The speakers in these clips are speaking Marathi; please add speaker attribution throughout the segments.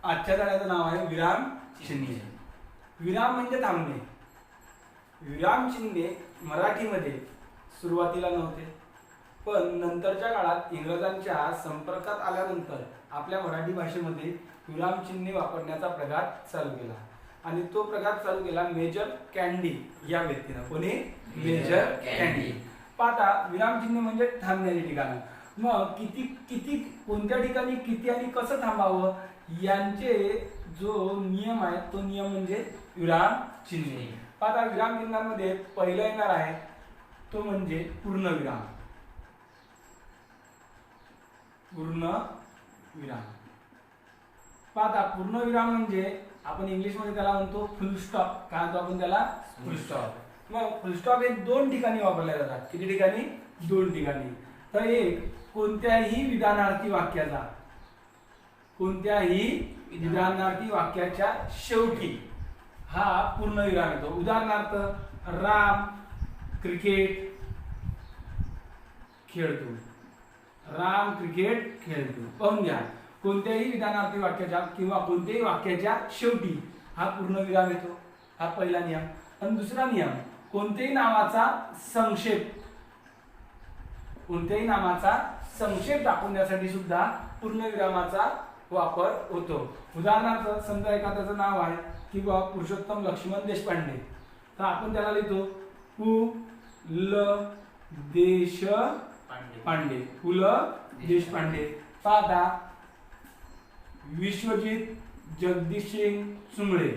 Speaker 1: आजच्या धड्याचं नाव आहे विराम चिन्हे. विराम म्हणजे थांबणे. विराम चिन्हे मराठीमध्ये सुरुवातीला नव्हते, पण नंतरच्या काळात इंग्रजांच्या संपर्कात आल्यानंतर आपल्या मराठी भाषेमध्ये विराम चिन्हे वापरण्याचा प्रघात चालू केला. आणि तो प्रघात चालू केला मेजर कॅन्डी या व्यक्तीनं. कोणी? Major Candy. पाहता, विराम चिन्हे म्हणजे थांबण्याचे ठिकाण. मग किती किती कोणत्या ठिकाणी किती आणि कसं थांबावं यांचे जो नियम आहे तो नियम म्हणजे विराम चिन्हे. पाहता, विराम चिन्हांमध्ये पहिला येणार आहे तो म्हणजे पूर्णविराम. पूर्णविराम. पाहता, पूर्णविराम म्हणजे आपण इंग्लिश मध्ये त्याला म्हणतो फुल स्टॉप. काय म्हणतो आपण त्याला? फुल स्टॉप. मग फुल स्टॉप हे दोन ठिकाणी वापरले जातात. किती ठिकाणी? दोन ठिकाणी. तर एक, कोणत्याही विधानार्थी वाक्याचा, कोणत्याही विधानार्थी वाक्याच्या शेवटी हा पूर्णविराम येतो. उदाहरणार्थ, राम क्रिकेट खेळतो. राम क्रिकेट खेळतो. पाहून घ्या, कोणत्याही विधानार्थी वाक्याच्या किंवा कोणत्याही वाक्याच्या शेवटी हा पूर्णविराम येतो. हा पहिला नियम. आणि दुसरा नियम, कोणत्याही नावाचा संक्षेप, कोणत्याही नामाचा संक्षेप दाखवण्यासाठी सुद्धा पूर्णविरामाचा वापर होतो. उदाहरणार्थ, समजा एखाद्याचं नाव आहे किंवा पुरुषोत्तम लक्ष्मण देशपांडे, तर आपण त्याला लिहितो पु ल देशपांडे. पु ल देशपांडे. पाहता, विश्वजित जगदीशसिंग चुंगडे.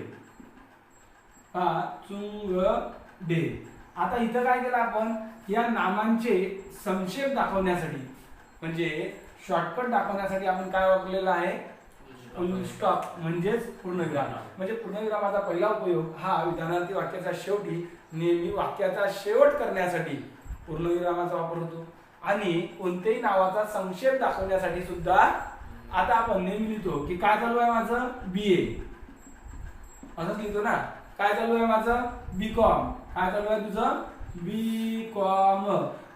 Speaker 1: चुंगडे. आता इथं काय केलं आपण, या नामांचे संक्षेप दाखवण्यासाठी म्हणजे शॉर्टकट दाखवण्यासाठी आपण काय वापरलेलं आहे? फुल स्टॉप म्हणजेच पूर्णविराम. म्हणजे पूर्णविरामाचा पहिला उपयोग हा विधानार्थी वाक्याच्या शेवटी नेहमी वाक्याचा शेवट करण्यासाठी पूर्णविरामाचा वापर होतो. आणि कोणत्याही नावाचा संक्षेप दाखवण्यासाठी सुद्धा आता आपण नेहमी लिहितो की काय चालू आहे माझं? BA. असंच लिहितो ना. काय चालू आहे माझं? BCom. काय चालू आहे तुझं? BCom.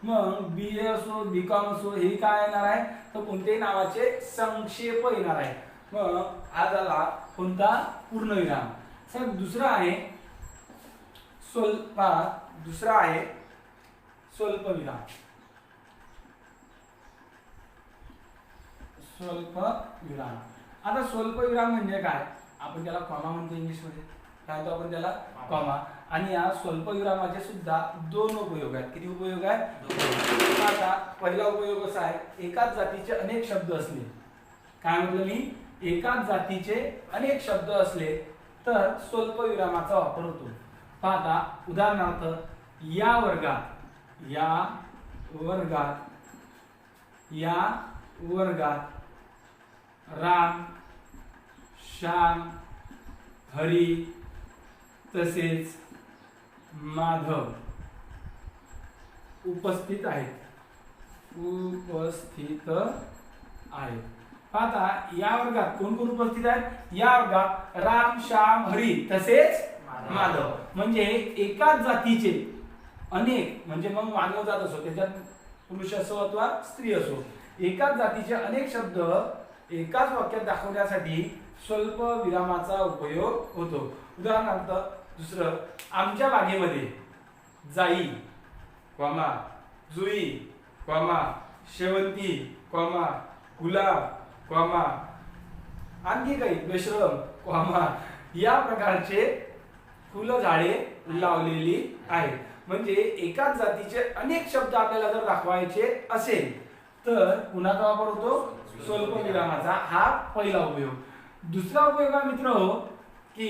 Speaker 1: मग BA असो BCom असो हे काय येणार आहे? तर कोणत्याही नावाचे संक्षेप येणार आहे. मग हा झाला कोणता? पूर्णविराम. सर दुसरा आहे स्वल्पविराम. स्वल्पविराम. आता स्वल्पविराम म्हणजे काय? आपण त्याला कॉमा म्हणतो इंग्लिश मध्ये. काय तो आपण त्याला? कॉमा. आणि या स्वल्पविरामाचे सुद्धा दोन उपयोग आहेत. किती उपयोग आहेत? आता पहिला उपयोग असा आहे, एकाच जातीचे अनेक शब्द असले. काय म्हटलं मी? एकाच जातीचे अनेक शब्द असले तर स्वल्पविरामाचा वापर होतो. पाहता, उदाहरणार्थ, या वर्गात राम, श्याम, हरी तसेच माधव उपस्थित आहेत. पाहता, या वर्गात कोण कोण उपस्थित आहेत? या वर्गात राम, श्याम, हरी तसेच माधव. म्हणजे एकाच जातीचे अनेक, म्हणजे मग मानव जात असो, त्याच्यात पुरुष असो अथवा स्त्री असो, एकाच जातीचे अनेक शब्द एकाच वाक्यात दाखवण्यासाठी स्वल्प विरामाचा उपयोग होतो. उदाहरणार्थ दुसरं, आमच्या बागेमध्ये जाई, जुई, शेवंती, गुलाब, आणखी काही बेशरम, या प्रकारचे फुलझाडे लावलेली आहेत. म्हणजे एकाच जातीचे अनेक शब्द आपल्याला जर दाखवायचे असेल तर कुणाचा वापर होतो? स्वल्पविरामाचा. हा पहिला उपयोग. दुसरा उपयोग हा मित्र की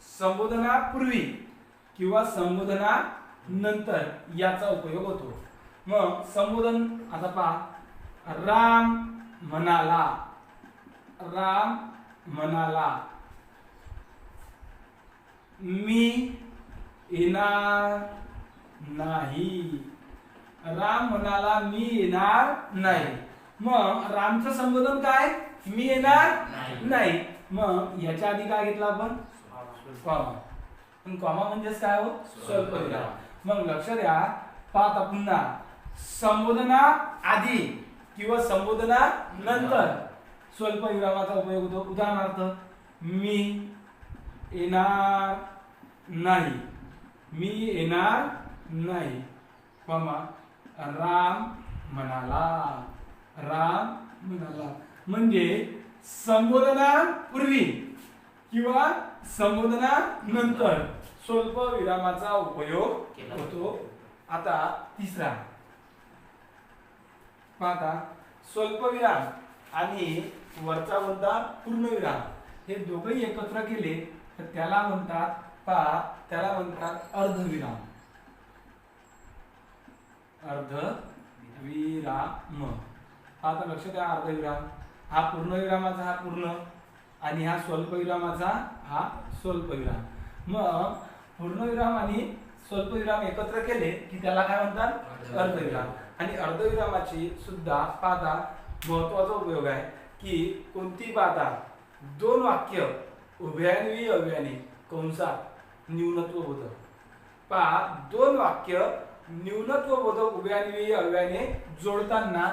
Speaker 1: संबोधनापूर्वी किंवा संबोधना नंतर याचा उपयोग होतो. मग संबोधन आता पहा, राम म्हणाला, मी येणार नाही. राम म्हणाला मी येणार नाही. मग रामचं संबोधन काय? मी येणार नाही. मग याच्या आधी काय घेतला आपण? कॉमा. पण कॉमा म्हणजेच काय हो? स्वल्पविराम. मग लक्ष द्या. पाहता पुन्हा, संबोधना आधी किंवा संबोधना नंतर स्वल्पविरामाचा उपयोग होतो. उदाहरणार्थ मी येणार नाही, मी येणार नाही, राम म्हणाला, राम म्हणाला. म्हणजे संबोधनापूर्वी किंवा संबोधनानंतर स्वल्प विरामाचा उपयोग होतो. आता तिसरा पाहता, स्वल्पविराम आणि वरचा कोणता पूर्णविराम हे दोघंही एकत्र केले तर त्याला म्हणतात त्याला म्हणतात अर्धविराम. अर्धविराम. आता लक्ष द्या, अर्धविराम हा पूर्णविरामाचा हा पूर्ण आणि हा स्वल्पविरामाचा हा स्वल्पविराम. मग पूर्णविराम आणि स्वल्पविराम एकत्र केले की त्याला काय म्हणतात अर्धविराम. आणि अर्धविरामाची सुद्धा पाहता महत्वाचा उपयोग आहे की कोणती पाहता दोन वाक्य उभयान्वी अव्ययाने कंसात न्यूनत्वबोधक दोन वाक्य न्यूनत्वबोधक उभयान्वी अव्ययाने जोडताना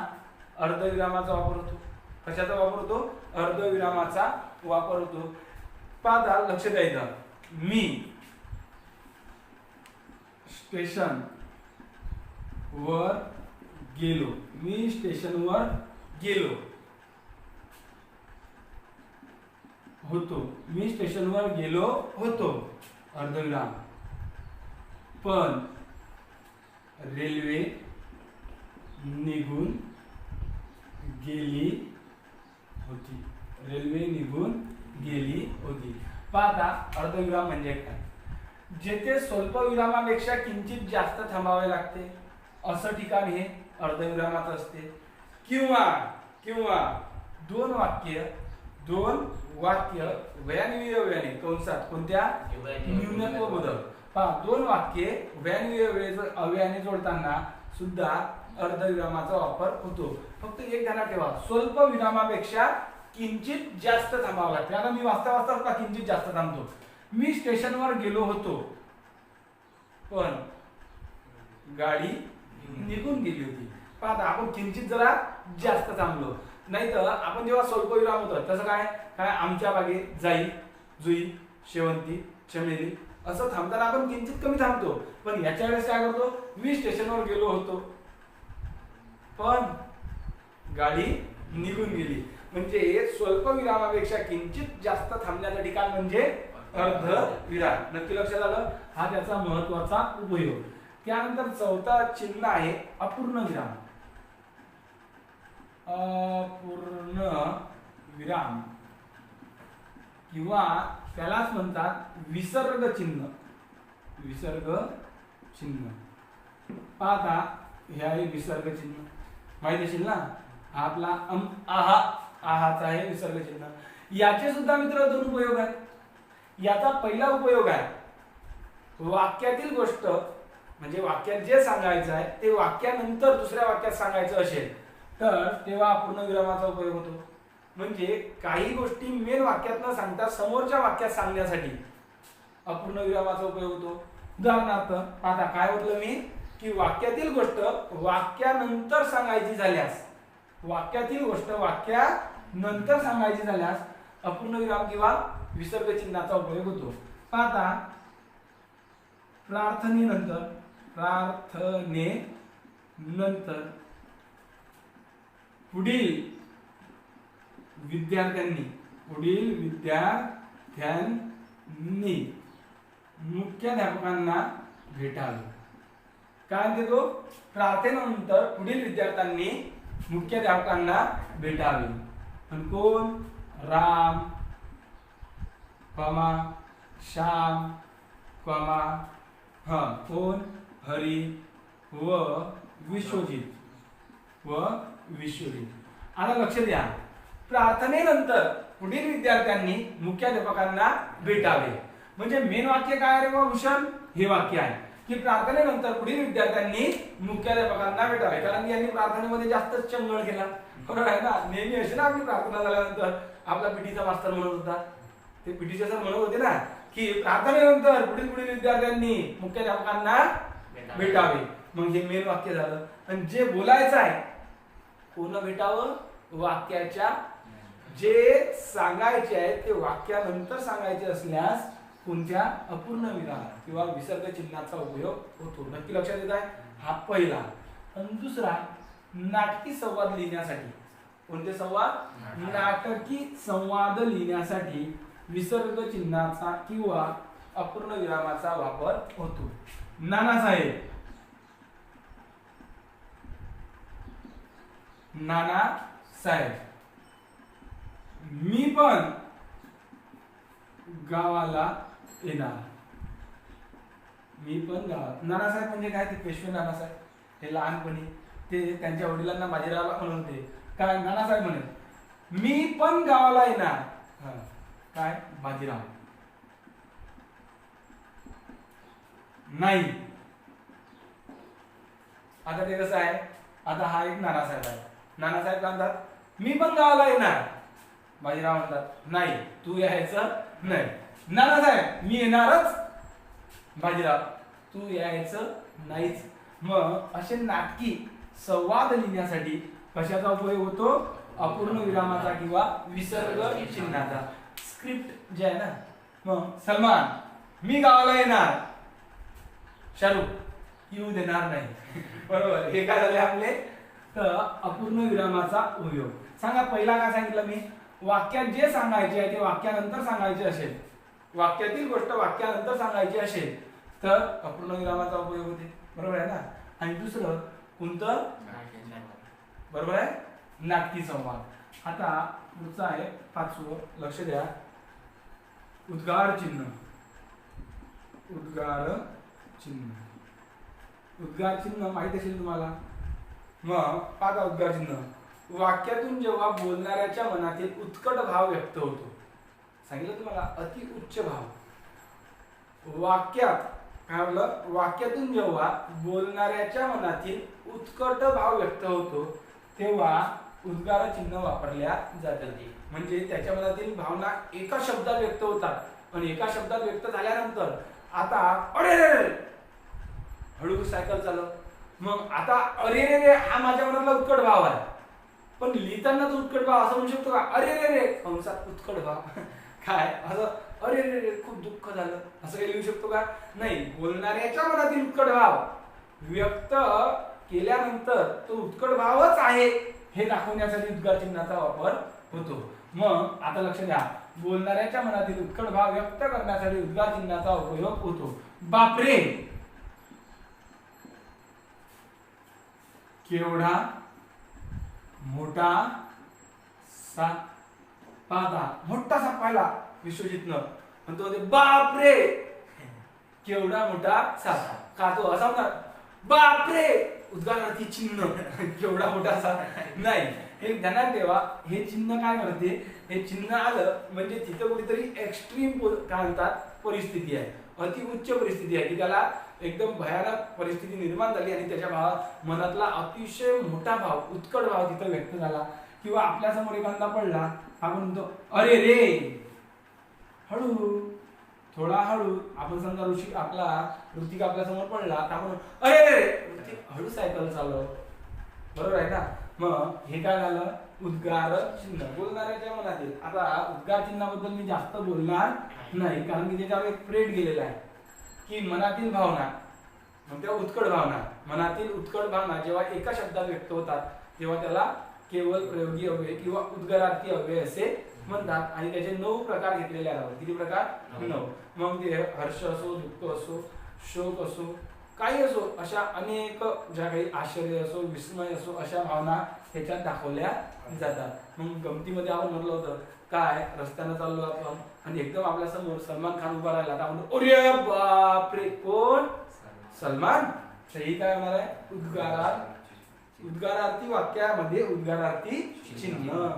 Speaker 1: अर्धविरामाचा वापर होतो. कशाचा वापर होतो? अर्धविरामाचा वापर होतो. पाहता लक्ष द्यायचं, मी स्टेशन वर गेलो, मी स्टेशनवर गेलो होतो, मी स्टेशनवर गेलो होतो अर्धविराम. पण रेल्वे निघून गेली होती, रेल्वे निघून गेली होती. पाहता अर्धविराम म्हणजे काय? जेथे स्वल्पविरामापेक्षा किंचित जास्त थांबावे लागते असं ठिकाण हे अर्धविरामाचं असते. किंवा दोन वाक्य उभयान्वी अव्ययाने कंसात कोणत्या न्यूनत्वबोधक दोन वाक्ये उभयान्वी अव्ययाने जोडताना सुद्धा अर्धविरामाचा वापर होतो. फक्त एक ध्यानात ठेवा, स्वल्प विरामापेक्षा किंचित जास्त थांबावं लागते. आता मी वाचता किंचित जास्त थांबतो. मी स्टेशनवर गेलो होतो पण गाडी निघून गेली होती. पाहता आपण किंचित जरा जास्त थांबलो. नाही तर आपण जेव्हा स्वल्पविराम होतो तसं काय आमच्या बागे जाई, जुई, शेवंती, चमेली असं थांबताना आपण किंचित कमी थांबतो. पण याच्या वेळेस काय करतो? मी स्टेशनवर गेलो होतो पण गाडी निघून गेली. म्हणजे स्वल्प विरामापेक्षा किंचित जास्त थांबण्याचं ठिकाण म्हणजे अर्धविराम. नक्की लक्षात आलं? हा त्याचा महत्वाचा उपयोग. त्यानंतर चौथा चिन्ह आहे अपूर्ण विराम. अपूर्ण विराम किंवा त्यालाच म्हणतात विसर्ग चिन्ह. विसर्ग चिन्ह पाहता हे आहे विसर्ग चिन्ह, माहिती असेल ना? आपला आहाचा आहे विसर्ग चिन्ह. याचे सुद्धा मित्र दोन उपयोग आहेत. याचा पहिला उपयोग आहे वाक्यातील गोष्ट म्हणजे वाक्यात जे सांगायचं आहे ते वाक्यानंतर दुसऱ्या वाक्यात सांगायचं असेल तर तेव्हा अपूर्ण विरामाचा उपयोग होतो. म्हणजे काही गोष्टी मेन वाक्यात न सांगता समोरच्या वाक्यात सांगण्यासाठी अपूर्ण विरामाचा उपयोग होतो. उदाहरणार्थ आता काय म्हटलं मी की वाक्यातील गोष्ट वाक्यानंतर सांगायची झाल्यास, वाक्यातील गोष्ट वाक्यानंतर सांगायची झाल्यास अपूर्ण विराम किंवा विसर्ग चिन्हाचा उपयोग होतो. आता प्रार्थनेनंतर पुढील विद्यार्थ्यांनी मुख्याध्यापकांना भेटावे. काय म्हणते तो? प्रार्थनेनंतर पुढील विद्यार्थ्यांनी मुख्याध्यापकांना भेटावे. पण कोण? राम, श्याम, कोण? हरी व विश्वजित. आता लक्ष द्या, प्रार्थनेनंतर पुढील विद्यार्थ्यांनी मुख्याध्यापकांना भेटावे. म्हणजे मेन वाक्य काय रे भूषण? हे वाक्य आहे की प्रार्थनेनंतर पुढील विद्यार्थ्यांनी मुख्याध्यापकांना भेटावे. कारण यांनी प्रार्थनेमध्ये जास्तच चंगळ केला. बरोबर आहे ना? नेहमी असे ना आपली प्रार्थना झाल्यानंतर आपला पीटीचा मास्तर म्हणत होता, ते पीटीचे सर म्हणत होते ना की प्रार्थनेनंतर पुढील विद्यार्थ्यांनी मुख्याध्यापकांना भेटावे. मग हे मेन वाक्य झालं. आणि जे बोलायचं आहे कोण भेटावं? वाक्याच्या जे सांगायचे आहे ते वाक्यानंतर सांगायचे असल्यास कोणत्या अपूर्ण विराम किंवा विसर्ग चिन्हाचा उपयोग होतो. नक्की लक्षात येत आहे. हा पहिला. आणि दुसरा, नाटकी संवाद लिहिण्यासाठी. कोणते संवाद? नाटकी संवाद लिहिण्यासाठी विसर्ग चिन्हाचा किंवा अपूर्ण विरामाचा वापर होतो. नानासाहेब, नानासाहेब, मी पण गावाला येणार. मी पण गावात. नानासाहेब म्हणजे काय? ते पेशवे नानासाहेब. हे लहानपणी ते त्यांच्या वडिलांना बाजीरावला म्हणत होते. काय? नानासाहेब म्हणे मी पण गावाला येणार. काय? बाजीराव. नाही. आता ते कसं आहे? आता हा एक नानासाहेब आहे. नानासाहेब काय म्हणतात? मी पण गावाला येणार. बाजीराव म्हणतात नाही, तू यायचं नाही. नानासाहेब, मी येणारच. बाजीराव, तू यायचं नाहीच. मग असे नाटकी संवाद लिहिण्यासाठी कशाचा उपयोग होतो? अपूर्ण विरामाचा किंवा विसर्ग चिन्हाचा. स्क्रिप्ट जे आहे ना. मग सलमान, मी गावाला येणार. शाहरुख येऊ देणार नाही. बरोबर. हे काय झाले आपले? तर अपूर्ण विरामाचा उपयोग. सांगा, पहिला काय सांगितलं मी? वाक्यात जे सांगायचे आहे ते वाक्यानंतर सांगायचे असेल, वाक्यातील गोष्ट वाक्यानंतर सांगायची असेल तर अपूर्ण विरामाचा उपयोग होते. बरोबर आहे ना. आणि दुसरं कोणतं? बरोबर आहे, नाटकी संवाद. आता पुढचा आहे पाचवं. लक्ष द्या. उद्गार चिन्ह. उद्गार चिन्ह. उद्गार चिन्ह माहित असेल तुम्हाला. मग पाहा, उद्गार चिन्ह वाक्यातून जेव्हा बोलणाऱ्याच्या मनातील उत्कट भाव व्यक्त होतो. सांगितलं तुम्हाला, अति उच्च भाव. वाक्यात काय बोललं? वाक्यातून जेव्हा बोलणाऱ्याच्या मनातील उत्कट भाव व्यक्त होतो तेव्हा उद्गार चिन्ह वापरल्या जाते. म्हणजे त्याच्या मनातील भावना एका शब्दात व्यक्त होतात आणि एका शब्दात व्यक्त झाल्यानंतर आता अरे रे रे, हळू सायकल चालव. मग आता अरे रे रे हा माझ्या मनातला उत्कट भाव आहे. पण लिहिताना तो उत्कट भाव असं म्हणू शकतो का? अरे रे रे कंसात उत्कट भाव. काय असं? अरे रे रे खूप दुःख झालं असं काही लिहू शकतो का? नाही. बोलणाऱ्याच्या मनातील उत्कट भाव व्यक्त केल्यानंतर तो उत्कट भावच आहे हे दाखवण्यासाठी उद्गार चिन्हाचा वापर होतो. मग आता लक्ष द्या. बोलणाऱ्याच्या मनातील उत्कट भाव व्यक्त करण्यासाठी उद्गार चिन्हाचा उपयोग होतो. बापरे, केवढा मोठा साप पाहता. मोठा साप पाहिला विश्वजितनं पण तो म्हणते बापरे, केवढा मोठा साप. का तो असा म्हणणार बापरे, उद्गारार्थी चिन्ह, केवढा मोठा साप नाही. हे ध्यानात ठेवा. हे चिन्ह काय करते? हे चिन्ह आलं म्हणजे तिथं कुठेतरी एक्स्ट्रीम काय म्हणतात परिस्थिती आहे, अतिउच्च परिस्थिती आहे की त्याला एकदम भयानक परिस्थिती निर्माण झाली आणि त्याच्या मनातला अतिशय मोठा भाव, उत्कट भाव तिथं व्यक्त झाला. किंवा आपल्या समोर एखादा पडला, आपण म्हणतो अरे रे, हळू, थोडा हळू. आपण समजा ऋतिक आपल्या समोर पडला तर आपण अरे रे ऋतिक हळू सायकल चालव. बरोबर आहे ना. मग हे काय झालं? उद्गार चिन्ह. बोलणाऱ्याच्या मनातील. आता उद्गार चिन्हाबद्दल मी जास्त बोलणार नाही कारण की त्याच्यावर एक प्रेड गेलेला आहे की मनातील भावना, मग त्या उत्कट भावना, मनातील उत्कट भावना जेव्हा एका शब्दात व्यक्त होतात तेव्हा त्याला केवळ प्रयोगी अव्यय किंवा उद्गारार्थी अव्यय असे म्हणतात. आणि त्याचे 9 प्रकार घेतलेले आहेत. किती प्रकार? 9. मग ते हर्ष असो, दुःख असो, शोक असो, काही असो, अशा अनेक ज्या काही आश्चर्य असो, विस्मय असो, अशा भावना त्याच्यात दाखवल्या जातात. मग गमतीमध्ये आपण म्हटलं होतं काय, रस्त्यानं चाललो आपण आणि एकदम आपल्या समोर सलमान खान उभा राहिला तर आपण अरे बापरे, कोण? सलमान. तर ही काय होणार आहे? उद्गारार्थी वाक्यामध्ये उद्गारार्थी चिन्ह.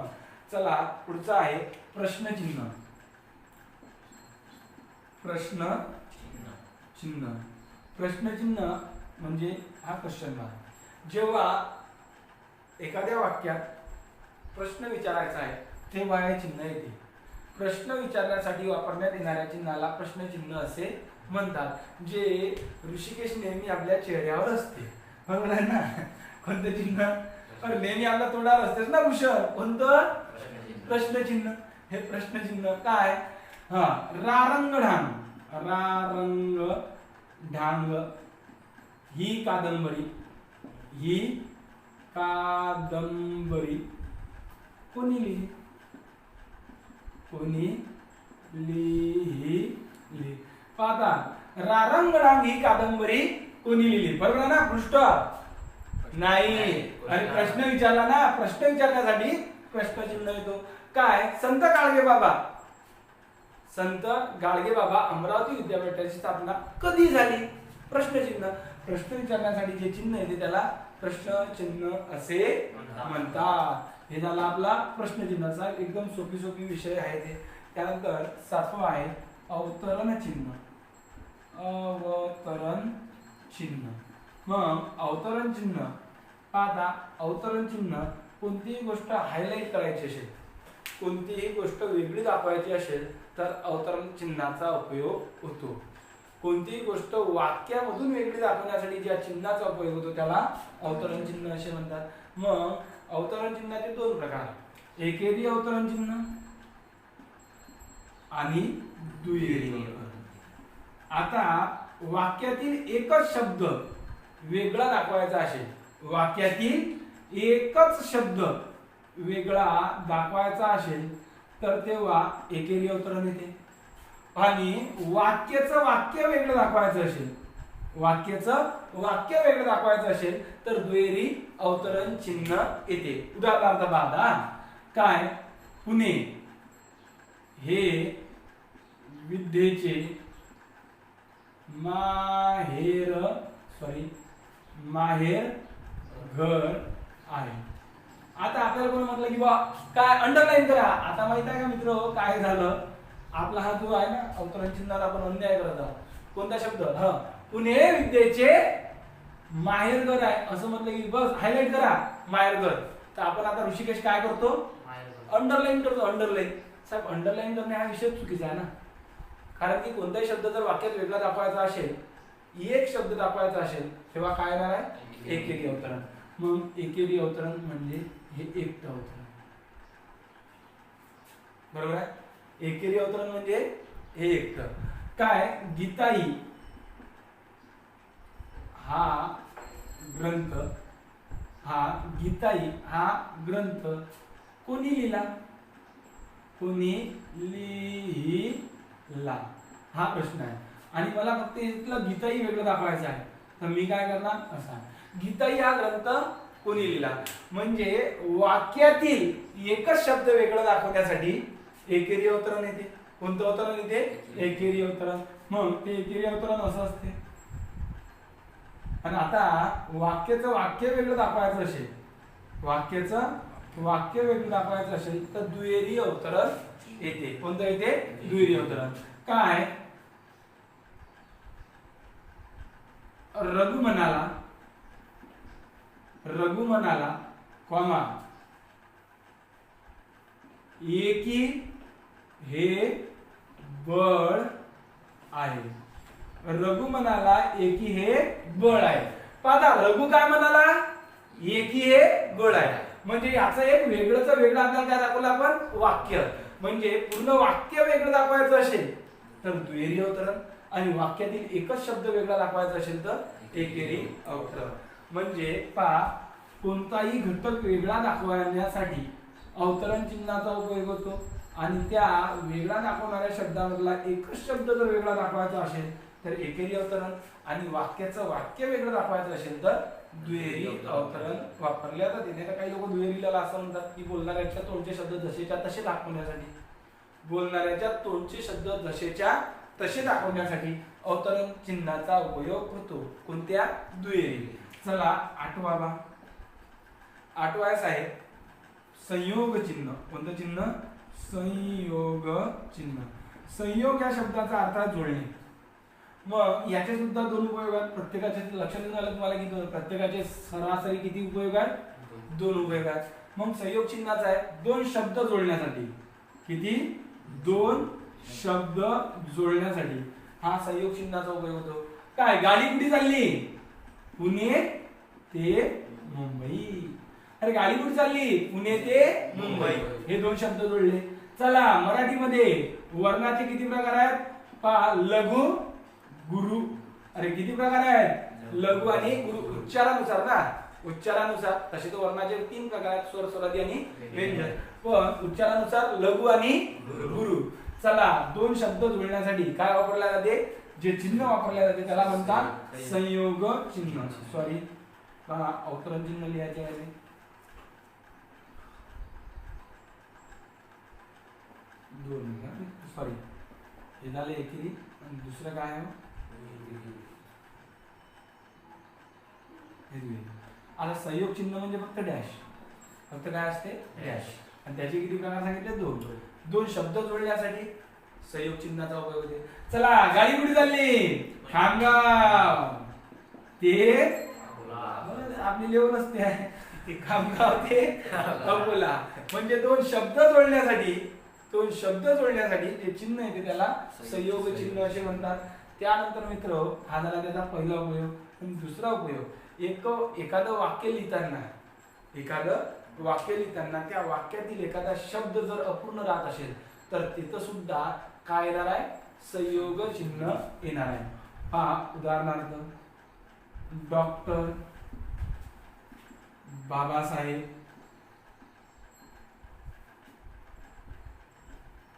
Speaker 1: चला पुढचा आहे प्रश्नचिन्ह. प्रश्नचिन्ह. प्रश्नचिन्ह म्हणजे हा क्वेश्चन मार्क. जेव्हा एखाद्या वाक्यात प्रश्न विचारायचा आहे तेव्हा हे चिन्ह येते. प्रश्न विचारण्यासाठी वापरण्यात येणाऱ्या चिन्हाला प्रश्नचिन्ह असे म्हणतात, जे ऋषिकेश नेहमी आपल्या चेहऱ्यावर असते. बरोबर आहे ना. कोणतं चिन्ह? नेहमी आपल्या तोंडावर असतेच ना भूषण. कोणतं? प्रश्नचिन्ह. हे प्रश्नचिन्ह काय? हा, रारंगढांग. रारंगढांग ही कादंबरी कोणी लिहिली? कोणी लिहिली? पाहता, रारंगढांग ही कादंबरी कोणी लिहिली? बरोबर ना? पृष्ठ नाही. आणि प्रश्न विचारला ना, प्रश्न विचारण्यासाठी प्रश्नचिन्ह येतो. काय? संत गाडगे बाबा अमरावती विद्यापीठाची स्थापना कधी झाली? प्रश्नचिन्ह. प्रश्न विचारण्यासाठी जे चिन्ह येते त्याला प्रश्नचिन्ह असे म्हणतात. हे झाला आपला प्रश्नचिन्हाचा एकदम सोपी विषय आहे ते. त्यानंतर 7वां आहे अवतरण चिन्ह. अवतरण चिन्ह. मग अवतरण चिन्ह पाहता, अवतरण चिन्ह कोणतीही गोष्ट हायलाइट करायची असेल, कोणतीही गोष्ट वेगळी दाखवायची असेल तर अवतरण चिन्हाचा उपयोग होतो. कोणतीही गोष्ट वाक्यामधून वेगळी दाखवण्यासाठी ज्या चिन्हाचा उपयोग होतो त्याला अवतरण चिन्ह असे म्हणतात. मग अवतरण चिन्हाचे 2 प्रकार, एकेरी अवतरण चिन्ह आणि दुहेरी. आता वाक्यातील एकच शब्द वेगळा दाखवायचा असेल, वाक्यातील एकच शब्द वेगळा दाखवायचा असेल तर तेव्हा एकेरी अवतरण येते. आणि वाक्याचं वाक्य वेगळं दाखवायचं असेल, वाक्याचं वाक्य वेगळं दाखवायचं असेल तर दुहेरी अवतरण चिन्ह येते. उदाहरणार्थ पाहता, काय? पुणे हे विद्येचे माहेर घर आहे. आता आपल्याला कोणी म्हटलं की बा काय अंडरलाईन करा. आता माहित आहे का मित्र काय झालं? आपला हा जो आहे ना अवतरण चिन्हात आपण अन्याय करत आहोत. कोणता शब्द? हा, पुणे विद्येचे माहेरघर आहे असं म्हटलं की बस हायलाइट करा माहेरघर. तर आपण आता ऋषिकेश काय करतो? अंडरलाईन करतो. अंडरलाईन. साहेब अंडरलाईन करणे हा विषय चुकीचा आहे ना. कारण की कोणताही शब्द जर वाक्यात वेगळा दाखवायचा असेल, एक शब्द दाखवायचा असेल तेव्हा काय येणार आहे? एकेरी अवतरण. मग एकेरी अवतरण म्हणजे हे एकटं अवतरण. बरोबर आहे? एकेरी अवतरण म्हणजे हे एकटं. काय? गीताई हा ग्रंथ कोणी लिहिला? कोणी लिहिला हा प्रश्न आहे. आणि मला फक्त इथलं गीताई वेगळं दाखवायचं आहे तर मी काय करणार? असा गीताई हा ग्रंथ कोणी लिहिला म्हणजे वाक्यातील एकच शब्द वेगळं दाखवण्यासाठी एकेरी अवतरण येते. कोणतं अवतरण येते? एकेरी अवतरण. मग ते एकेरी अवतरण असं असते. आणि आता वाक्याचं वाक्य वेगळं दाखवायचं असेल, वाक्याचं वाक्य वेगळं दाखवायचं असेल तर दुहेरी अवतरण येते. कोणतं येते? दुहेरी अवतरण. काय? रघु म्हणाला कॉमा एकी हे बळ आहे. रघु म्हणाला एकी हे बळ आहे. पाहता, रघु काय म्हणाला? एकी हे बळ आहे. म्हणजे याचं एक वेगळंच वेगळं आपल्याला काय दाखवलं आपण? वाक्य. म्हणजे पूर्ण वाक्य वेगळं दाखवायचं असेल तर दुहेरी अवतरण आणि वाक्यातील एकच शब्द वेगळा दाखवायचा असेल तर एकेरी अवतरण. म्हणजे पहा, कोणताही घटक वेगळा दाखवण्यासाठी अवतरण चिन्हाचा उपयोग होतो आणि त्या वेगळा दाखवणाऱ्या शब्दामधला एकच शब्द जर वेगळा दाखवायचा असेल तर एकेरी अवतरण आणि वाक्याचं वाक्य वेगळं दाखवायचं असेल तर दुहेरी अवतरण वापरले जातात. त्याने काही लोक दुहेरीला असं म्हणतात की बोलणाऱ्याच्या तोंडचे शब्द जसेच्या तसे दाखवण्यासाठी, बोलणाऱ्याच्या तोंडचे शब्द जसेच्या तसे दाखवण्यासाठी अवतरण चिन्हाचा उपयोग होतो. कोणत्या? दुहेरी. चला 8वा आहे संयोग चिन्ह. कोणतं चिन्ह? संयोग चिन्ह. संयोग या शब्दाचा अर्थ आहे जोडणे. मग याचे सुद्धा 2 उपयोग आहेत. प्रत्येकाचे लक्षात येऊन आलं तुम्हाला की प्रत्येकाचे सरासरी किती उपयोग आहेत? 2 उपयोग आहेत. मग संयोग चिन्हाचा आहे 2 शब्द जोडण्यासाठी. किती? 2 शब्द जोडण्यासाठी हा संयोग चिन्हाचा उपयोग होतो. काय? गाडी कुठे चालली? पुणे ते मुंबई. अरे गाडी कुठे चालली, पुणे ते मुंबई, हे दोन शब्द जोडले. चला मराठीमध्ये वर्णाचे किती प्रकार आहेत पहा. लघु, गुरु. अरे किती प्रकार आहेत, लघु आणि गुरु. उच्चारानुसार ना, उच्चारानुसार. तसे तर वर्णाचे 3 प्रकार आहेत, स्वर, स्वरादी आणि व्यंजन. पण उच्चारानुसार लघु आणि गुरु. चला दोन शब्द जोडण्यासाठी काय वापरले जाते, जे चिन्ह वापरले जाते त्याला म्हणतात संयोग चिन्ह. सॉरी पहा, अवतरण चिन्ह लिहायचे आहे. सॉरी हे झाले एकेरी. आणि दुसरं काय आहे, आता संयोग चिन्ह म्हणजे फक्त डॅश. फक्त काय असते, डॅश. आणि त्याचे किती प्रकार सांगितले, 2. 2 शब्द जोडण्यासाठी संयोग चिन्हाचा उपयोग होते. चला गाडी कुठे चालली, खामगाव ते आपली लेवल असते, खामगाव ते अकोला. म्हणजे 2 शब्द जोडण्यासाठी, 2 शब्द जोडण्यासाठी जे चिन्ह येते त्याला संयोग चिन्ह असे म्हणतात. त्यानंतर मित्र हा झाला त्याचा पहिला उपयोग. आणि दुसरा उपयोग, एखादं वाक्य लिहिताना, एखादं वाक्य लिहिताना त्या वाक्यातील एखादा शब्द जर अपूर्ण राहत असेल तर तिथं सुद्धा काय येणार आहे, संयोग चिन्ह येणार आहे. पहा उदाहरणार्थ, डॉक्टर बाबासाहेब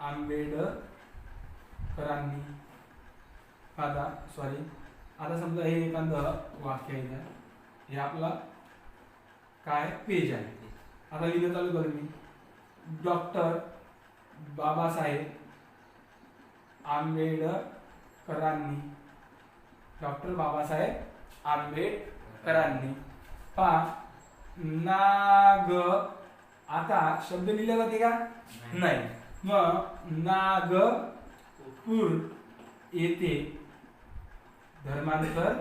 Speaker 1: आंबेडकरांनी. आता सॉरी, आता समजा हे एखादं वाक्य आहे, हे आपला काय पेज आहे. आता लिहिणं चालू करू मी. डॉक्टर बाबासाहेब आंबेडकरांनी. डॉक्टर बाबासाहेब आंबेडकरांनी. पहा नाग, आता शब्द लिहिला जाते का, नाही. मग नागपूर येथे धर्मांतर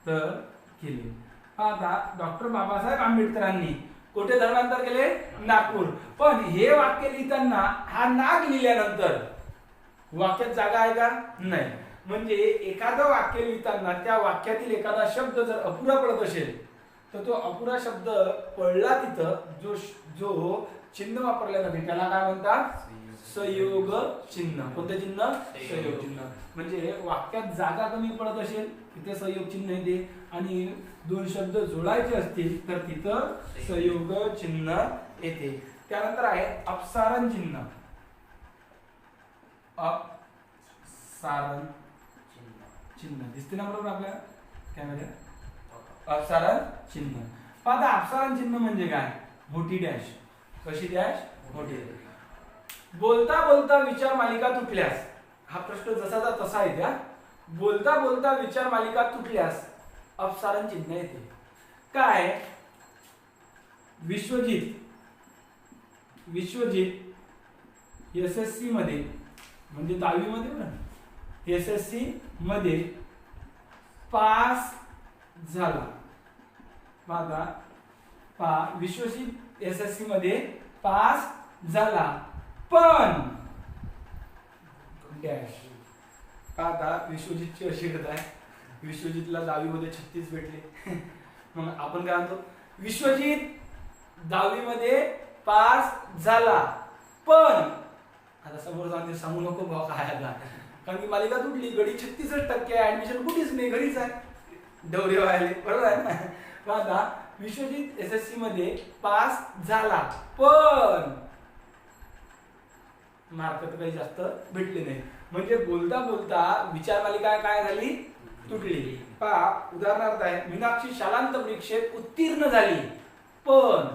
Speaker 1: तर केले. आता डॉक्टर बाबासाहेब आंबेडकरांनी कुठे धर्मांतर केले, नागपूर. पण हे वाक्य लिहिताना हा नाग लिहिल्यानंतर वाक्यात जागा आहे का, नाही. म्हणजे एखादं वाक्य लिहिताना त्या वाक्यातील एखादा शब्द जर अपुरा पडत असेल तर तो अपुरा शब्द पडला तिथं जो चिन्ह वापरले जाते त्याला काय म्हणतात, संयोग चिन्ह. कोणतं चिन्ह, संयोग चिन्ह. म्हणजे वाक्यात जागा कमी पडत असेल तिथे संयोग चिन्ह येते, आणि 2 शब्द जोडायचे असतील तर तिथं संयोग चिन्ह येते. त्यानंतर आहे अपसारण चिन्ह. अपसारण चिन्ह दिसते ना बरोबर आपल्याला कॅमेरा. अपसारण चिन्ह. आता अपसारण चिन्ह म्हणजे काय, मोठी डॅश. कशी डॅश, मोठी. बोलता बोलता विचार मालिका तुटल्यास, हा प्रश्न जसाचा तसा आहे. त्या बोलता बोलता विचार मालिका तुटल्यास अपसारण चिन्ह येते. काय, विश्वजित एसएससी मध्ये म्हणजे 10वी मध्ये एसएससी मध्ये पास झाला. विश्वजित एसएससी मध्ये पास झाला पण डॅश. आता विश्वजितची अशी गत आहे, विश्वजितला 10वी मध्ये 36 भेटले. मग आपण काय म्हणतो, विश्वजित 10वी मध्ये पास झाला पण, आता समोर सांगू नको भाऊ काय आता, कारण की मालिका तुटली. गडी 36% ऍडमिशन कुठेच नाही, घरीच आहे, डवरे व्हायले, बरोबर आहे ना. आता विश्वजित एसएससी मध्ये पास झाला पण मार्क तर काही जास्त भेटले नाही. म्हणजे बोलता बोलता विचार मालिका काय झाली, तुटली. पहा उदाहरणार्थ आहे, मीनाक्षी शालांत परीक्षेत उत्तीर्ण झाली पण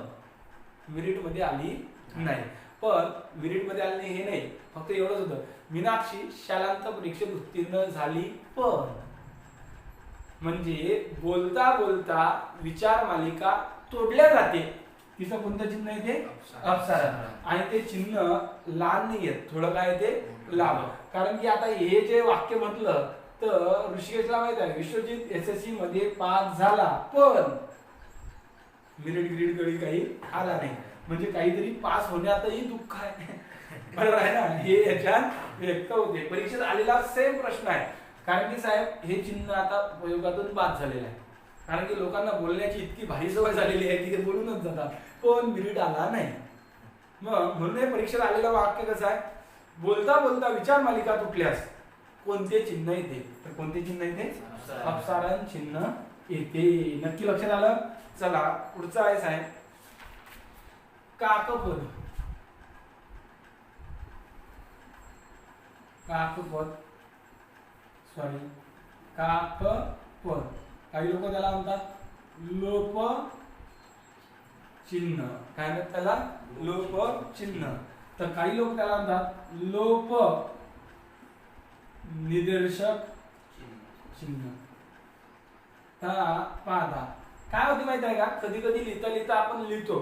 Speaker 1: मेरिट मध्ये आली नाही. पण मेरिट मध्ये आली नाही हे नाही, फक्त एवढंच होतं, मीनाक्षी शालांत परीक्षेत उत्तीर्ण झाली पण. म्हणजे बोलता बोलता विचार मालिका तोडल्या जाते. तिचं कोणतं चिन्ह आहे ते, अपसारण. आणि ते चिन्ह लहान नाही येत, थोडं काय ते लांब. कारण की आता हे जे वाक्य म्हटलं तर ऋषिकेशला माहित आहे, विश्वजित एसएससी मध्ये पास झाला पण मेरिट ग्रेड कडे काही आला नाही. म्हणजे काहीतरी पास होण्यातही दुःख आहे, बरोबर आहे ना. हे याच्यात व्यक्त होते. परीक्षेत आलेला सेम प्रश्न आहे, कारण की साहेब हे चिन्ह आता प्रयोगातून बाद झालेलं आहे. कारण की लोकांना बोलण्याची इतकी भारी सवय झालेली आहे की ते बोलूनच जातात, पण मिनिट आला नाही. मग म्हणून हे परीक्षेत आलेलं वाक्य कसं आहे, बोलता बोलता विचार मालिका तुटल्यास कोणते चिन्ह येते? तर कोणते चिन्ह येते? अपसारण चिन्ह येते. नक्की लक्षात आलं? चला पुढचा आहे काकपद. काकपद काही लोक त्याला म्हणतात लोप चिन्ह. काय म्हणतात त्याला? लोप चिन्ह. तर काही लोक त्याला म्हणतात लोप निदर्शक चिन्ह. पाहता काय होते माहिती आहे का, कधी कधी लिहिता आपण लिहितो,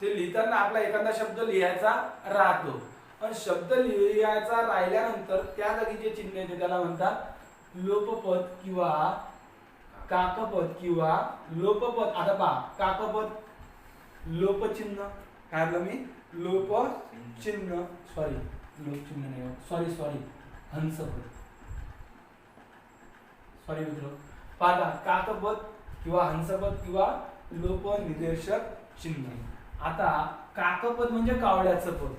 Speaker 1: ते लिहिताना आपला एखादा शब्द लिहायचा राहतो, पण शब्द लिहायचा राहिल्यानंतर त्या जागी जे चिन्ह येते त्याला म्हणतात लोपपद किंवा काकपद किंवा लोपपद. आता पहा, काकपद लोपचिन्ह, काय म्हणलं मी? लोपचिन्ह, लोपचिन्ह नाही, सॉरी हंसपद. सॉरी मित्र, पाहता काकपद किंवा हंसपद किंवा लोप निदर्शक चिन्ह. आता काकपद म्हणजे कावड्याचं पद.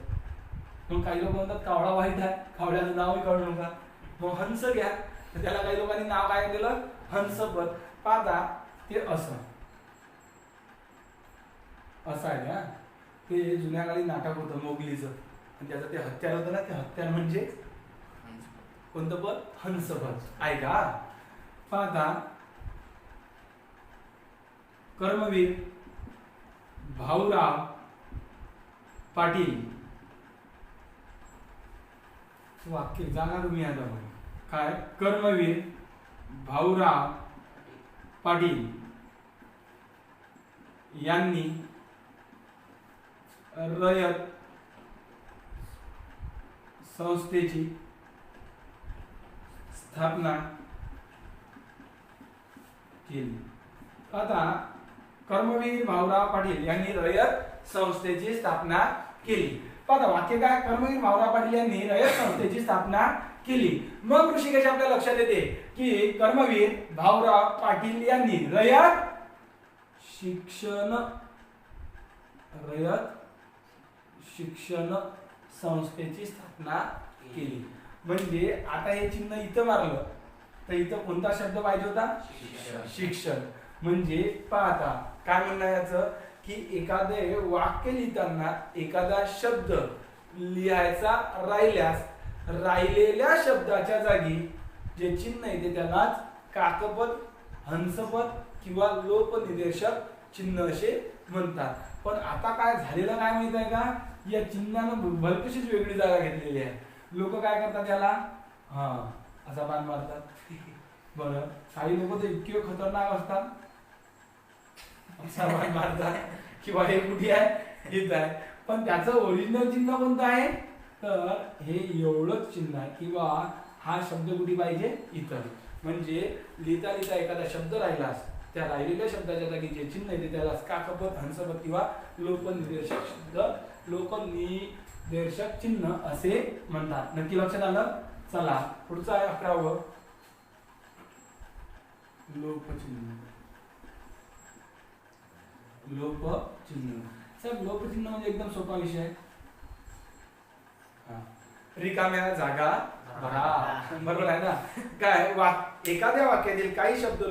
Speaker 1: मग काही लोक म्हणतात कावळा वाईट आहे, कावड्याचं नावही काढू नका, मग हंस घ्या. तर त्याला काही लोकांनी नाव काय दिलं? हंसपद. पाहता ते असं आहे का, ते जुन्या काळी नाटक होतं मोगलीचं, आणि त्याचं ते हत्यार होतं ना, ते हत्यार म्हणजे कोणतं पद? हंसपद. ऐका, पाहता कर्मवीर भाऊराव पाटील. वाक्य जागा तुम्ही आता काय? कर्मवीर भाऊराव पाटील यांनी रयत संस्थेची स्थापना केली. आता कर्मवीर भाऊराव पाटील यांनी रयत संस्थेची स्थापना केली. पाहता वाक्य काय? कर्मवीर भाऊराव पाटील यांनी रयत संस्थेची स्थापना केली. मग ऋषिकेश आपल्या लक्षात येते की कर्मवीर भाऊराव पाटील यांनी रयत शिक्षण संस्थेची स्थापना केली. म्हणजे आता हे चिन्ह इथं मारलं तर इथं कोणता शब्द पाहिजे होता? शिक्षण. म्हणजे पाहता काय म्हणणं याचं की एखादे वाक्य लिहिताना एखादा शब्द लिहायचा राहिल्यास राहिलेल्या शब्दाच्या जागी जे चिन्ह येते त्यालाच काकपद, हंसपद किंवा लोपनिर्देशक चिन्ह असे म्हणतात. पण आता काय झालेलं काय माहित आहे का, या चिन्हानं भलतीशीच वेगळी जागा घेतलेली आहे. लोक काय करतात त्याला असा बाण मारतात. बरं, काही लोक तर इतके खतरनाक असतात, असा बाण मारतात किंवा हे कुठे आहे इथं आहे, पण त्याचं ओरिजिनल चिन्ह कोणतं आहे तर हे एवढंच चिन्ह आहे किंवा हा शब्द कुठे पाहिजे इथं. म्हणजे लिहिता लिहिता एखादा शब्द राहिलास त्या राहिलेल्या शब्दाच्या जागी जे चिन्ह येते त्याला काकपद, हंसपद किंवा लोकनिर्देशक शब्द, लोकनिर्देशक चिन्ह असे म्हणतात. नक्की लक्षात आलं? चला पुढचं आहे 11वं लोपचिन्ह. लोपचिन्ह साहेब, लोपचिन्ह म्हणजे एकदम सोपा विषय आहे. रिकाम्या जागा भरा. बरोबर आहे ना? काय एखाद्या वाक्यातील काही शब्द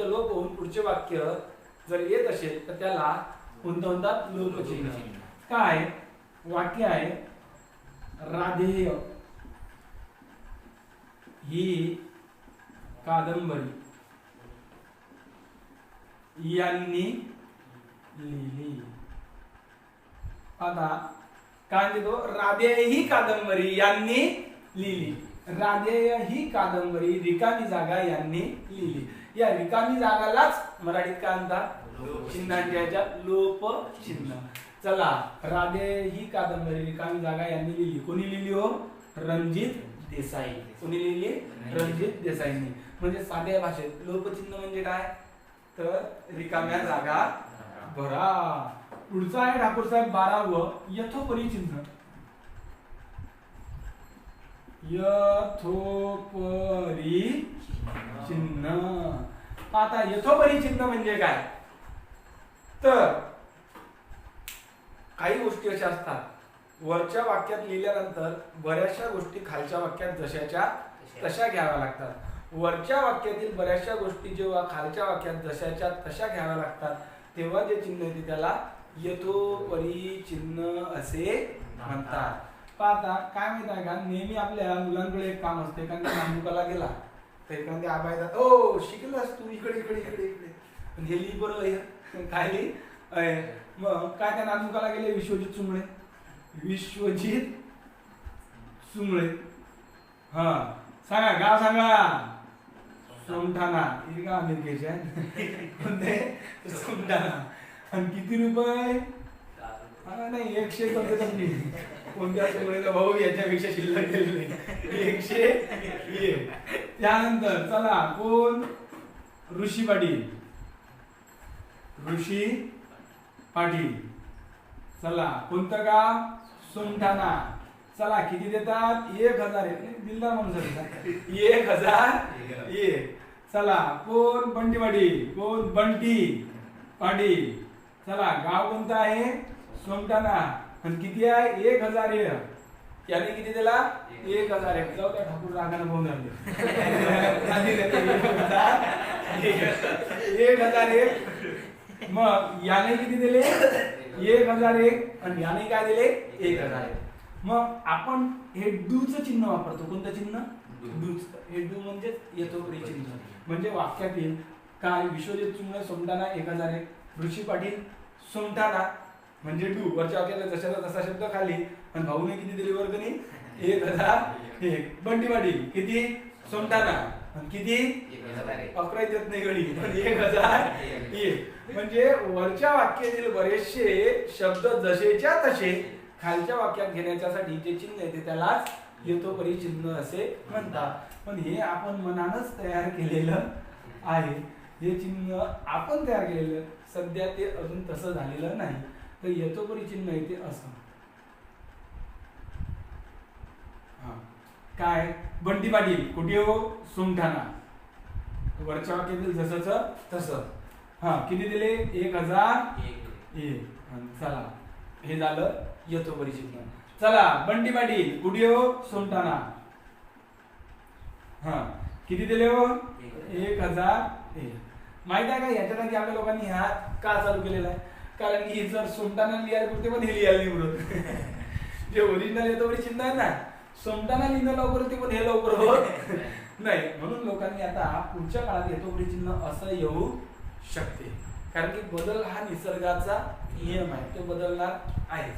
Speaker 1: लोप होऊन पुढचे वाक्य जर येत असेल तर त्याला कोणतं म्हणतात? लोपचिन्ह. काय वाक्य आहे? राधेय ही कादंबरी यांनी लिहिली. आता काय देतो? राधेय ही कादंबरी यांनी लिहिली. राधेय ही कादंबरी रिकामी जागा यांनी लिहिली. या रिकामी जागालाच मराठीत काय म्हणतात? चिन्हांच्या ह्याच्यात लोप चिन्ह. चला, राधेय ही कादंबरी रिकामी जागा यांनी लिहिली. कोणी लिहिली हो? रणजित देसाई. कोणी लिहिली? रणजित देसाईंनी. म्हणजे साध्या भाषेत लोपचिन्ह म्हणजे काय तर रिकाम्या जागा भरा. पुढचा आहे ठाकूर साहेब 12वं यथोपरी चिन्ह. यथोपरी चिन्ह. आता यथोपरी चिन्ह म्हणजे काय, तर काही गोष्टी अशा असतात वरच्या वाक्यात लिहिल्यानंतर बऱ्याचशा गोष्टी खालच्या वाक्यात जशाच्या तशा घ्याव्या लागतात. वरच्या वाक्यातील बऱ्याचशा गोष्टी जेव्हा खालच्या वाक्यात जशाच्या तशा घ्याव्या लागतात तेव्हा जे चिन्ह येते त्याला यथोपरी चिन्ह असे म्हणतात. पाहता काय माहित आहे का, नेहमी आपल्या मुलांकडे एक काम असते. एखाद्या नामुकाला गेला तर एखाद्या आबा येतात, ओ शिकलास तू, इकडे इकडे इकडे इकडे, हे लिही बरं, काय लिही. मग काय त्या नामुकाला गेले, विश्वजित चुंबळे, विश्वजित चुंबळे. हा सांगा गाव सांगा. सोमठाणा. हे गाव अमेरिकेचे आहे. कोणते? सोमठाणा. आणि किती रुपये? नाही 100 कोणते, कोणत्या चुंबळेचा भाऊ याच्यापेक्षा शिल्लक गेलेले 101. त्यानंतर चला कोण, ऋषी पाटील, ऋषी पाटील. चला कोणतं गाव, सोमठाणा. चला किती देतात, 1000. दिलदार माणूस आहे, 1001. चला कोण, बंटी पाटील, कोण, बंटी पाटील. चला गाव कोणतं आहे, सोमठाणा. आणि किती आहे, 1001. याने किती दिला, 1001. जाऊ त्या ठाकूर रागानं पाहून आले 1001. मग याने किती दिले, 1001. आणि याने काय दिले, 1001. मग आपण हे डूचं चिन्ह वापरतो. कोणतं चिन्ह, डूच. हे डू म्हणजे यथोपरी चिन्ह. म्हणजे वाक्यातील काय, विश्वजित चुंबळे सोमठाणा 1001, ऋषी पाटील सोमठाणा म्हणजे डू. वरच्या वाक्याला जशाचा तसा शब्द खाली. आणि भाऊने किती दिली वर्गणी, 1001. बंटी पाटील किती, सोमठाणा. आणि किती, 11 येत नाही गडी, पण 1001. म्हणजे वरच्या वाक्यातील बरेचसे शब्द जसेच्या तसे खालच्या वाक्यात घेण्याच्यासाठी जे चिन्ह येते त्यालाच यथोपरी चिन्ह असे म्हणतात. पण हे आपण मनानच तयार केलेलं आहे. हे चिन्ह आपण तयार केलेलं, सध्या ते अजून तसं झालेलं नाही. तर यथोपरी चिन्ह येते असं. काय, बंटी पाटील कुठे हो, सोमठाणा. वरच्या वाक्यातील जसंच तसं. हा किती दिले, 1001. चला हे झालं यथोपरी चिन्ह. चला बंटी पाटील कुठे हो, सोमठाणा. हा किती दिले हो, 1001. माहित आहे का याच्या जागी आपल्या लोकांनी ह्या का चालू केलेला आहे, कारण की जर सोमठाणा लिहायला पुरते पण हे लिहायला निवडत. जे ओरिजिनल यथोपरी चिन्ह आहे ना, सोमठाणा लिहिणं लवकर होते पण हे लवकर होत नाही. म्हणून लोकांनी आता पुढच्या काळात यथोपरी चिन्ह असं येऊ शकते, कारण की बदल हा निसर्गाचा नियम आहे, तो बदलणार आहे.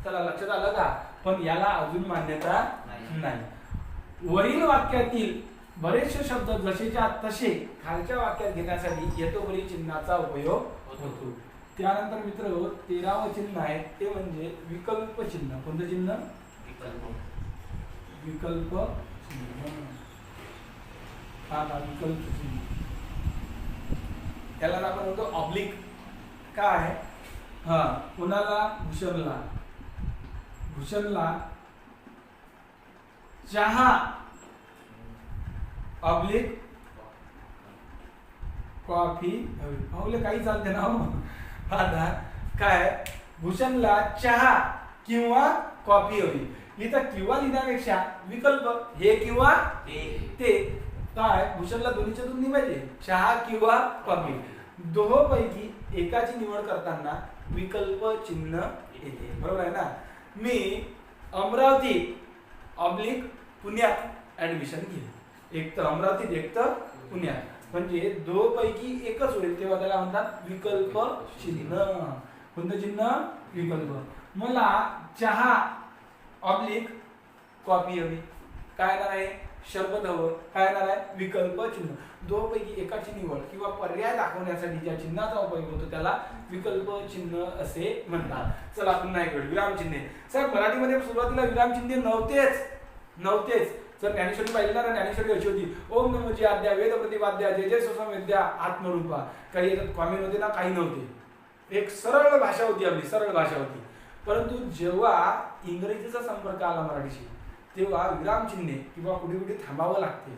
Speaker 1: चला लक्षात आलं का. पण याला अजून मान्यता नाही. वरील वाक्यातील बरेचसे शब्द जसेच्या तसे खालच्या वाक्यात घेण्यासाठी यथोपरी चिन्हाचा उपयोग होतो. त्यानंतर मित्र 13वं चिन्ह आहे ते म्हणजे विकल्प चिन्ह. कोणतं चिन्ह, विकल्प चिन्ह. विकल्प चिन्ह त्याला आपण म्हणतो ऑब्लिक. काय, हा कुणाला, भूषणला. भूषणला चहा ऑब्लिक कॉफी हवी. भाऊले काही चालते ना हो. आता काय, भूषणला चहा किंवा कॉफी हवी. इथं किंवा लिहिण्यापेक्षा विकल्प हे किंवा ते. काय, भूषणला दोन्हीच्या दोन्ही पाहिजे, चहा किंवा कॉफी. दोहोपैकी एकाची निवड करताना विकल्प चिन्ह येते. बरोबर आहे ना. मी अमरावती ऑब्लिक पुण्यात ऍडमिशन घेईल. एक तर अमरावतीत एक तर पुण्यात, म्हणजे दोपैकी एकच होईल, तेव्हा त्याला म्हणतात विकल्प चिन्ह. कोणतं चिन्ह, विकल्प. मला चहा ऑब्लिक कॉफी हवी, काय येणार आहे, शब्द हवं, काय येणार आहे, विकल्प चिन्ह. दोपैकी एकाची निवड किंवा पर्याय दाखवण्यासाठी ज्या चिन्हाचा उपयोग होतो त्याला विकल्प चिन्ह असे म्हणतात. चला पुन्हा एक वेळ विराम चिन्हे. सर मराठीमध्ये सुरुवातीला विराम चिन्हे नव्हतेच. जर ज्ञानेश्वरी पाहिली ना, ज्ञानेश्वरी अशी होती, ओम नमो जी आद्या वेद प्रतिपाद्या जय जय सुसम विद्या आत्मरूपा. काही याच्यात कॉमेंट होते ना, काही नव्हते. एक सरळ भाषा होती, आपली सरळ भाषा होती. परंतु जेव्हा इंग्रजीचा संपर्क आला मराठीशी, तेव्हा विराम चिन्हे किंवा कुठे कुठे थांबावं लागते.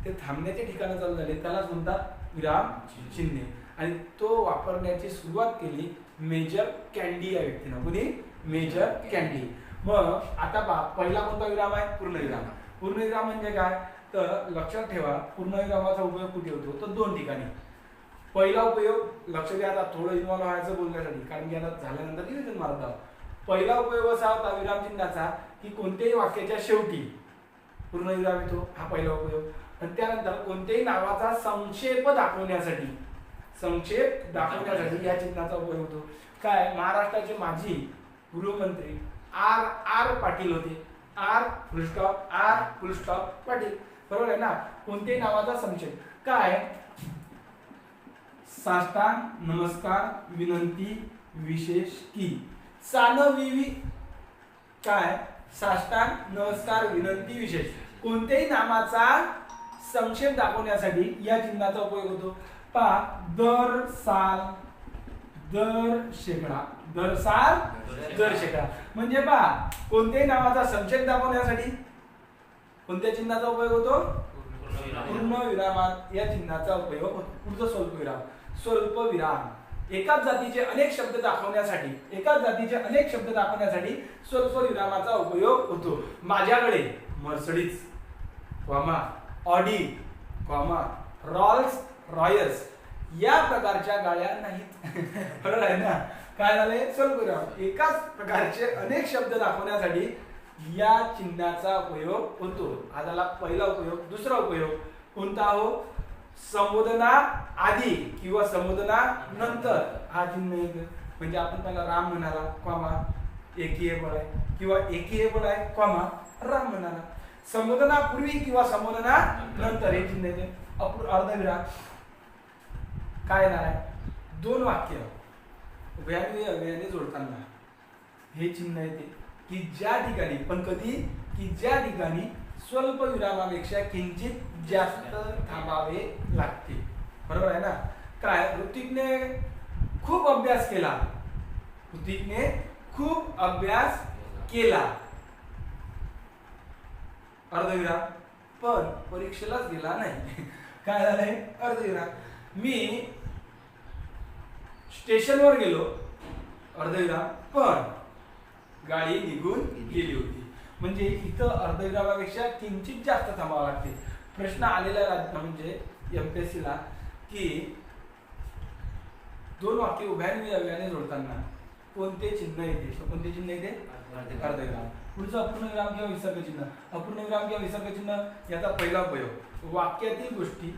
Speaker 1: ते थांबण्याचे ठिकाण चालू झाले त्यालाच म्हणतात विराम चिन्हे. आणि तो वापरण्याची सुरुवात केली मेजर कॅन्डी या व्यक्तीनं. कोणी? Major Candy. मग आता पहिला कोणता विराम आहे? पूर्णविराम. पूर्णविराम म्हणजे काय तर लक्षात ठेवा पूर्णविरामाचा उपयोग कुठे होतो तर दोन ठिकाणी. पहिला उपयोग लक्ष द्या, आता थोडं इन्व्हॉल्व व्हायचं बोलण्यासाठी कारण की आता झाल्यानंतर रिव्हिजन मारत आहोत. पहिला उपयोग असा होता विराम चिन्हाचा की कोणत्याही वाक्याच्या शेवटी पूर्णविराम येतो, हा पहिला उपयोग. आणि त्यानंतर कोणत्याही नावाचा संक्षेप दाखवण्यासाठी या चिन्हाचा उपयोग होतो. काय महाराष्ट्राचे माजी गृहमंत्री आर पाटील होते. आर फुल स्टॉप पाटील, बरोबर आहे ना. कोणत्याही नावाचा संक्षेप काय साष्टांग नमस्कार विनंती विशेष की सानविवी. काय साष्टांग नमस्कार विनंती विशेष. कोणत्याही नामाचा संक्षेप दाखवण्यासाठी या चिन्हाचा उपयोग होतो. पहा दर साल दर शेकडा म्हणजे पहा कोणत्याही नावाचा संक्षेप दाखवण्यासाठी कोणत्या चिन्हाचा उपयोग होतो? पूर्णविरामात या चिन्हाचा उपयोग होतो. पुढचं स्वल्पविराम. एकाच जातीचे अनेक शब्द दाखवण्यासाठी स्वल्पविरामाचा उपयोग होतो. माझ्याकडे मर्सिडीज ऑडी रॉल्स रॉयल्स या प्रकारच्या गाड्या नाहीत. बरोबर आहे ना. काय झाले? स्वल्पविराम. एकाच प्रकारचे अनेक शब्द दाखवण्यासाठी या चिन्हाचा उपयोग होतो. हा झाला पहिला उपयोग. दुसरा उपयोग कोणता हो? संबोधना आधी किंवा संबोधना नंतर हा चिन्ह येतो. म्हणजे आपण पहिला राम म्हणाला कॉमा एकी हे बळ आहे किंवा एकी हे बळ आहे कॉमा राम म्हणाला. संबोधना पूर्वी किंवा संबोधना नंतर हे चिन्ह येते. अर्धविराम काय येणार आहे? दोन वाक्य व्याने जोडताना हे चिन्ह येते की ज्या ठिकाणी पण कधी की ज्या ठिकाणी स्वल्प विरामापेक्षा किंचित जास्त थांबावे लागते. बरोबर आहे ना. काय ऋतिकने खूप अभ्यास केला अर्धविराम पण परीक्षेलाच गेला नाही. काय झालंय? अर्धविराम. मी स्टेशनवर गेलो अर्धविराम पण गाडी निघून गेली होती. म्हणजे इथं अर्धविरामापेक्षा किंचित जास्त थांबावं लागते. प्रश्न आलेला म्हणजे एमपीएससी ला की दोन वाक्य उभ्याने जोडताना कोणते चिन्ह येते? अर्धविराम. पुढचं अपूर्णविराम किंवा विसर्ग चिन्ह. अपूर्णविराम किंवा विसर्ग चिन्ह याचा पहिला उपयोग वाक्यातील गोष्टी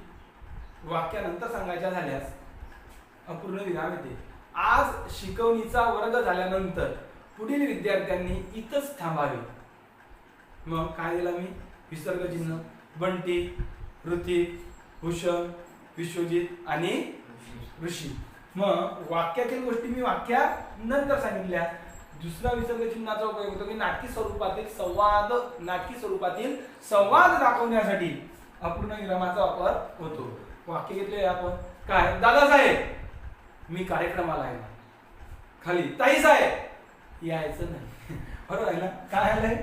Speaker 1: वाक्यानंतर सांगायच्या झाल्यास अपूर्णविराम येते. आज शिकवणीचा वर्ग झाल्यानंतर पुढील विद्यार्थ्यांनी इथंच थांबावे. मग काय दिला मी? विसर्ग चिन्ह. बंटी, ऋतिक, भूषण, विश्वजित आणि ऋषी. मग वाक्यातील गोष्टी मी वाक्यानंतर सांगितल्या. दुसरा विसर्ग चिन्हाचा उपयोग होतो की नाटकी स्वरूपातील संवाद दाखवण्यासाठी अपूर्णविरामाचा वापर होतो. वाक्य घेतले आपण. काय? दादासाहेब मी कार्यक्रमाला आहे. खाली ताई साहेब यायचं नाही. बरोबर आहे ना. काय आलंय?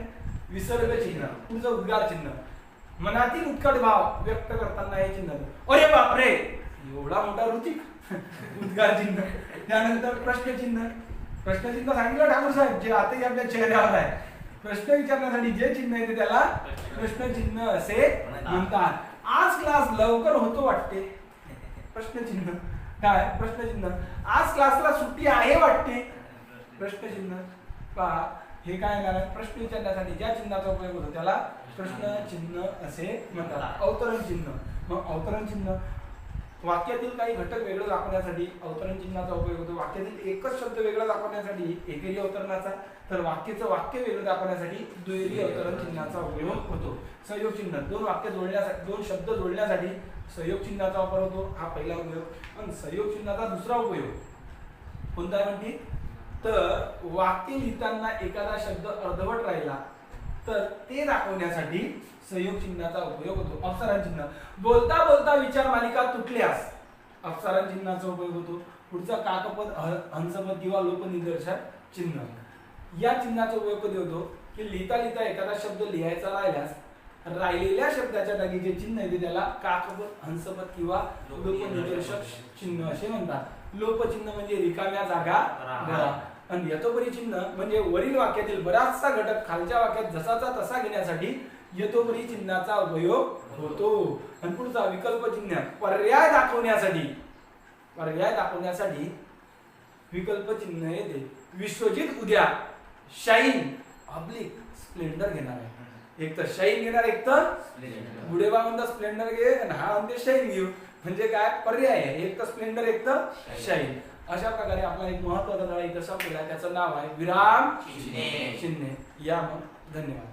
Speaker 1: विसर्ग चिन्ह. पुढचं उद्गार चिन्ह. मनातील उत्कट भाव व्यक्त करताना हे चिन्ह. अरे बापरे एवढा मोठा ऋतिक उद्गार चिन्ह. त्यानंतर प्रश्न चिन्ह सांगितलं ठाकूर साहेब जे आताही आपल्या चेहऱ्यावर आहे. प्रश्न विचारण्यासाठी जे चिन्ह येते त्याला प्रश्न चिन्ह असे म्हणतात. आज क्लास लवकर होतो वाटते. प्रश्न चिन्ह. काय? प्रश्न चिन्ह. आज क्लासला सुट्टी आहे वाटते. प्रश्न चिन्ह. पहा हे काय येणार आहे? प्रश्न विचारण्यासाठी ज्या चिन्हाचा उपयोग होतो त्याला प्रश्न चिन्ह असे म्हणतात. अवतरण चिन्ह. मग अवतरण चिन्ह वाक्यातील काही घटक वेगळं दाखवण्यासाठी अवतरण चिन्हाचा उपयोग होतो. वाक्यातील एकच शब्द वेगळा दाखवण्यासाठी एकेरी अवतरणाचा, तर वाक्याचं वाक्य वेगळं दाखवण्यासाठी दुहेरी अवतरण चिन्हाचा उपयोग होतो. सहयोग चिन्ह. दोन शब्द जोडण्यासाठी सहयोग चिन्हाचा वापर होतो. हा पहिला उपयोग. आणि सहयोग चिन्हाचा दुसरा उपयोग कोणता आहे म्हणते? तर वाक्य लिहिताना एखादा शब्द अर्धवट राहिला तर ते दाखवण्यासाठी सहयोग चिन्हाचा उपयोग होतो. अपसारण चिन्ह. बोलता बोलता विचार मालिका तुटल्यास अपसारण चिन्हाचा उपयोग होतो. पुढचा काकपद हंसपद किंवा लोपनिदर्शक चिन्ह. या चिन्हाचा उपयोग कधी होतो की लिहिता लिहिता एखादा शब्द लिहायचा राहिल्यास राहिलेल्या शब्दाच्या जागी जे चिन्ह आहे त्याला काकपद, हंसपद किंवा लोपनिदर्शक चिन्ह असे म्हणतात. लोपचिन्ह म्हणजे रिकाम्या जागा भरा आणि यतोपरी चिन्ह म्हणजे वरील वाक्यातील बराचसा घटक खालच्या वाक्यात जसाचा तसा घेण्यासाठी यतोपरी चिन्हाचा उपयोग होतो. आणि पुढचा विकल्प चिन्ह पर्याय दाखवण्यासाठी विकल्प चिन्ह येते. विश्वजित उद्या शाईन ऑब्लिक स्प्लेंडर घेणार आहे. एक तर शाईन घेणार, एक तर गुडेबा म्हणता स्प्लेंडर घे आणि हा म्हणते शाईन घेऊ. म्हणजे काय पर्याय आहे, एक तर स्प्लेंडर एक तर शाईन. अशा प्रकारे आपला एक महत्वाचा धडा इथं संपलेला आहे. त्याचं नाव आहे विराम चिन्हे. या मग धन्यवाद.